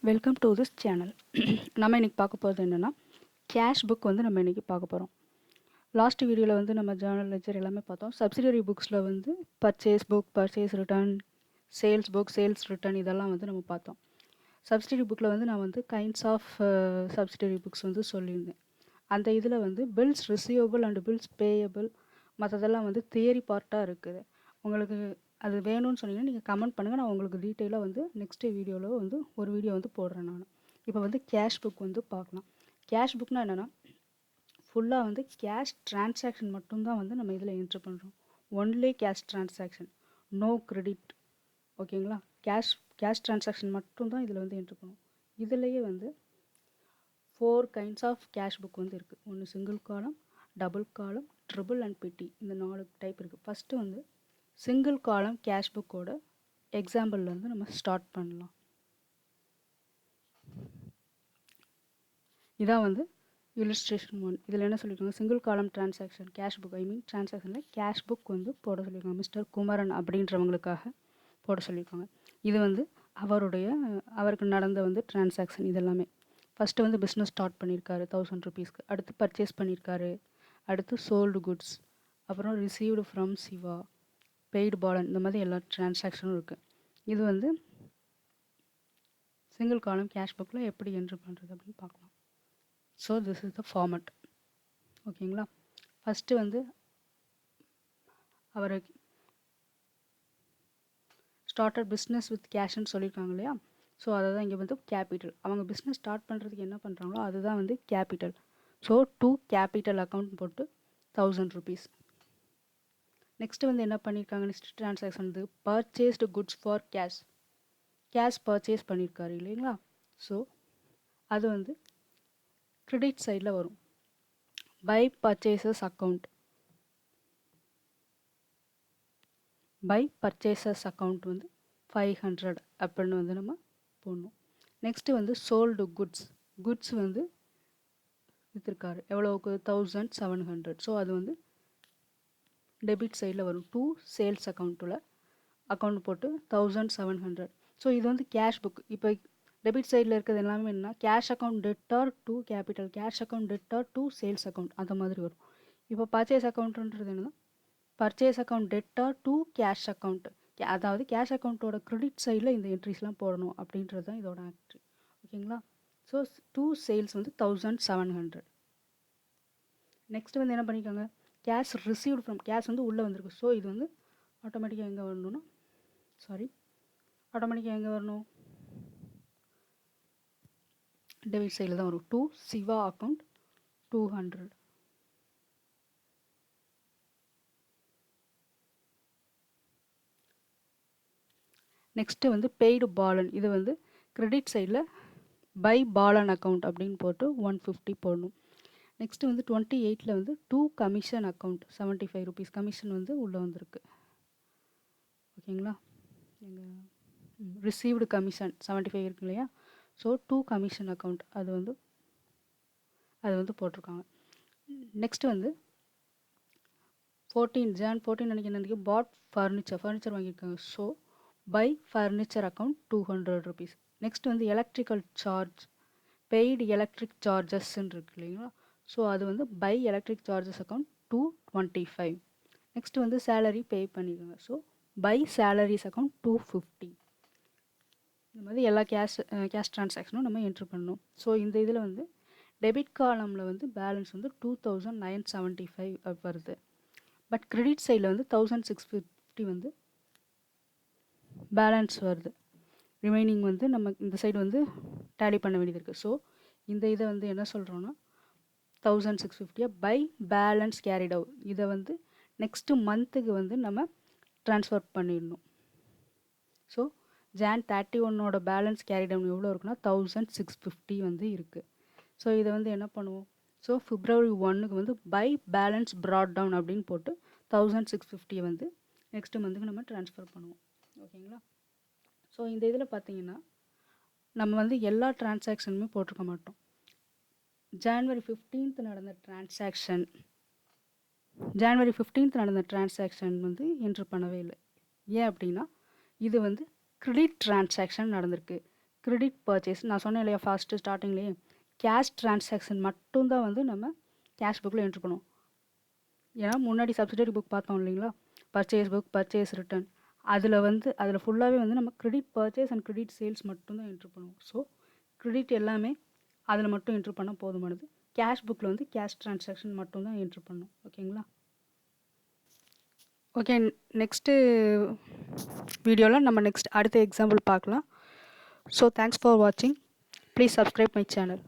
Welcome to this channel. நம்ம இன்றைக்கி பார்க்க போகிறது என்னென்னா கேஷ் புக் வந்து நம்ம இன்றைக்கி பார்க்க போகிறோம். லாஸ்ட் வீடியோவில் வந்து நம்ம ஜேர்னல் லெட்ஜர் எல்லாமே பார்த்தோம். சப்சிடரி புக்ஸில் வந்து purchase book, purchase return, sales book, sales return இதெல்லாம் வந்து நம்ம பார்த்தோம். சப்சிடரி புக்கில் வந்து நான் வந்து கைண்ட்ஸ் ஆஃப் சப்சிடரி புக்ஸ் வந்து சொல்லியிருந்தேன். அந்த இதில் வந்து bills receivable and bills payable மற்றதெல்லாம் வந்து தியரி பார்ட்டாக இருக்குது. உங்களுக்கு அது வேணும்னு சொன்னீங்கன்னா நீங்கள் கமெண்ட் பண்ணுங்கள். நான் உங்களுக்கு டீட்டெயிலாக வந்து நெக்ஸ்ட் வீடியோவில் வந்து ஒரு வீடியோ வந்து போடுறேன் நான். இப்போ வந்து கேஷ் புக் வந்து பார்க்கலாம். கேஷ் புக்னால் என்னென்னா ஃபுல்லாக வந்து கேஷ் ட்ரான்சாக்ஷன் மட்டும்தான் வந்து நம்ம இதில் என்ட்ரு பண்ணுறோம். Only cash transaction, no credit. ஓகேங்களா? கேஷ் ட்ரான்சாக்ஷன் மட்டும்தான் இதில் வந்து என்ட்ரு பண்ணுவோம். இதுலேயே வந்து 4 கைண்ட்ஸ் ஆஃப் கேஷ் புக் வந்து இருக்குது. ஒன்று சிங்கிள் காலம், டபுள் காலம், ட்ரிபிள் அண்ட் பெட்டி. இந்த 4 டைப் இருக்குது. ஃபஸ்ட்டு வந்து சிங்கிள் காலம் கேஷ் புக்கோட எக்ஸாம்பிள்லேருந்து நம்ம ஸ்டார்ட் பண்ணலாம். இதான் வந்து இல்லுஸ்ட்ரேஷன் 1. இதில் என்ன சொல்லியிருக்காங்க, single column transaction cash book, டிரான்சாக்ஷனில் கேஷ் புக் வந்து போட சொல்லியிருக்காங்க. மிஸ்டர் குமரன் அப்படின்றவங்களுக்காக போட சொல்லியிருக்காங்க. இது வந்து அவருக்கு நடந்த வந்து டிரான்சாக்ஷன். இதெல்லாமே ஃபஸ்ட்டு வந்து பிஸ்னஸ் ஸ்டார்ட் பண்ணியிருக்காரு 1000 ருபீஸ்க்கு. அடுத்து பர்ச்சேஸ் பண்ணியிருக்காரு. அடுத்து சோல்டு குட்ஸ், அப்புறம் received from Siva, paid Balan, இந்த மாதிரி எல்லா டிரான்சாக்ஷனும் இருக்குது. இது வந்து சிங்கிள் காலம் கேஷ் புக்கில் எப்படி என்ட்ரு பண்ணுறது அப்படின்னு பார்க்கலாம். So this is the format. ஓகேங்களா? ஃபஸ்ட்டு வந்து அவர் ஸ்டார்டட் பிஸ்னஸ் வித் கேஷ்ன்னு சொல்லியிருக்காங்க இல்லையா? ஸோ அதை தான் இங்கே வந்து கேபிட்டல். அவங்க பிஸ்னஸ் ஸ்டார்ட் பண்ணுறதுக்கு என்ன பண்ணுறாங்களோ அதுதான் வந்து capital. So to capital account போட்டு 1000 ருபீஸ். நெக்ஸ்ட்டு வந்து என்ன பண்ணியிருக்காங்க, நெக்ஸ்ட் ட்ரான்சாக்ஷன் வந்து purchased goods for cash purchase பண்ணியிருக்காரு இல்லைங்களா? ஸோ அது வந்து கிரெடிட் சைடில் வரும். பை பர்ச்சேசஸ் அக்கௌண்ட் வந்து 500 அப்படின்னு வந்து நம்ம போடணும். நெக்ஸ்ட்டு வந்து சோல்டு குட்ஸ் வந்து விற்றுருக்காரு. எவ்வளோவுக்கு? 1700. ஸோ அது வந்து டெபிட் சைடில் வரும். டூ சேல்ஸ் அக்கௌண்ட் போட்டு 1700. ஸோ இது வந்து கேஷ் புக். இப்போ டெபிட் சைடில் இருக்கிறது எல்லாமே என்ன, cash account debtor to capital, cash account debtor to sales account, அந்த மாதிரி வரும். இப்போ பர்ச்சேஸ் அக்கௌண்ட்ன்றது என்னன்னா, purchase account debtor to cash account, அதாவது கேஷ் அக்கௌண்ட்டோட கிரெடிட் சைடில் இந்த என்ட்ரிஸ்லாம் போடணும் அப்படின்றது தான் இதோட ஆக்ட்ரி. ஓகேங்களா? ஸோ டூ சேல்ஸ் வந்து 1700. நெக்ஸ்ட் வந்து என்ன பண்ணியிருக்காங்க, கேஷ் ரிசீவ்டு ஃப்ரம், கேஷ் வந்து உள்ளே வந்திருக்கு. ஸோ இது வந்து ஆட்டோமேட்டிக்காக எங்கே வரணும்னா, டெபிட் சைடில் தான் வரும். To Siva account 200. நெக்ஸ்ட்டு வந்து பெய்டு பாலன். இது வந்து கிரெடிட் சைடில் பை பாலன் அக்கௌண்ட் அப்படின்னு போட்டு 150 போடணும். நெக்ஸ்ட்டு வந்து 28ல் வந்து to commission account 75 rupees commission வந்து உள்ளே வந்திருக்கு. ஓகேங்களா? எங்கள் ரிசீவ்டு கமிஷன் 75 இருக்கு இல்லையா? ஸோ டூ கமிஷன் அக்கௌண்ட் அது வந்து போட்டிருக்காங்க. நெக்ஸ்ட் வந்து 14 Jan 14 அன்றைக்கி பாட் ஃபர்னிச்சர் வாங்கியிருக்காங்க. So by furniture account 200 rupees. Next வந்து எலக்ட்ரிக்கல் சார்ஜ், பெய்டு எலக்ட்ரிக் சார்ஜஸ்ன்னு இருக்கு இல்லைங்களா? ஸோ அது வந்து by electric charges account 225. Next வந்து சேலரி பே பண்ணியிருக்காங்க. So by salaries account 250. இந்த மாதிரி எல்லா கேஷ் ட்ரான்சாக்ஷனும் நம்ம என்ட்ரு பண்ணணும். ஸோ இந்த இதில் வந்து டெபிட் காலமில் வந்து பேலன்ஸ் வந்து 2975 வருது. பட் கிரெடிட் சைடில் வந்து 1650 வந்து பேலன்ஸ் வருது. ரிமைனிங் வந்து நம்ம இந்த சைடு வந்து டேலி பண்ண வேண்டியது இருக்குது. ஸோ இந்த இதை வந்து என்ன சொல்கிறோன்னா 1650 பை பேலன்ஸ் கேரிட் அவுட், இதை வந்து நெக்ஸ்ட்டு மந்த்துக்கு வந்து நம்ம ட்ரான்ஸ்ஃபர் பண்ணிடணும். So Jan 31 balance carry down எவ்வளோ இருக்குன்னா 1650 வந்து இருக்குது. ஸோ இதை வந்து என்ன பண்ணுவோம், ஸோ February 1க்கு வந்து பை பேலன்ஸ் ப்ராட் டவுன் அப்படின்னு போட்டு 1650 வந்து நெக்ஸ்ட் மந்த்துக்கு நம்ம ட்ரான்ஸ்ஃபர் பண்ணுவோம். ஓகேங்களா? ஸோ இந்த இதில் பார்த்தீங்கன்னா நம்ம வந்து எல்லா டிரான்சாக்ஷனுமே போட்டிருக்க மாட்டோம். January 15th நடந்த டிரான்சாக்ஷன் வந்து என்ட்ரு பண்ணவே இல்லை. ஏன் அப்படின்னா இது வந்து கிரெடிட் டிரான்சாக்ஷன் நடந்திருக்கு. கிரெடிட் பர்ச்சேஸ் நான் சொன்னேன் இல்லையா ஃபஸ்ட்டு ஸ்டார்டிங்லேயே கேஷ் ட்ரான்சாக்ஷன் மட்டும்தான் வந்து நம்ம கேஷ் புக்கில் என்ட்ரு பண்ணுவோம். ஏன்னா முன்னாடி சப்சிடரி புக் பார்த்தோம் இல்லைங்களா, பர்ச்சேஸ் புக், பர்ச்சேஸ் ரிட்டர்ன், அதில் ஃபுல்லாகவே வந்து நம்ம credit purchase and credit sales மட்டும்தான் என்ட்ரு பண்ணுவோம். ஸோ கிரெடிட் எல்லாமே அதில் மட்டும் என்ட்ரு பண்ணால் போதுமானது. கேஷ் புக்கில் வந்து கேஷ் ட்ரான்சாக்ஷன் மட்டும்தான் என்ட்ரு பண்ணணும். ஓகேங்களா? ஓகே, நெக்ஸ்ட்டு வீடியோவில் நம்ம அடுத்த எக்ஸாம்பிள் பார்க்கலாம். ஸோ தேங்க்ஸ் ஃபார் வாட்சிங். Please subscribe my channel.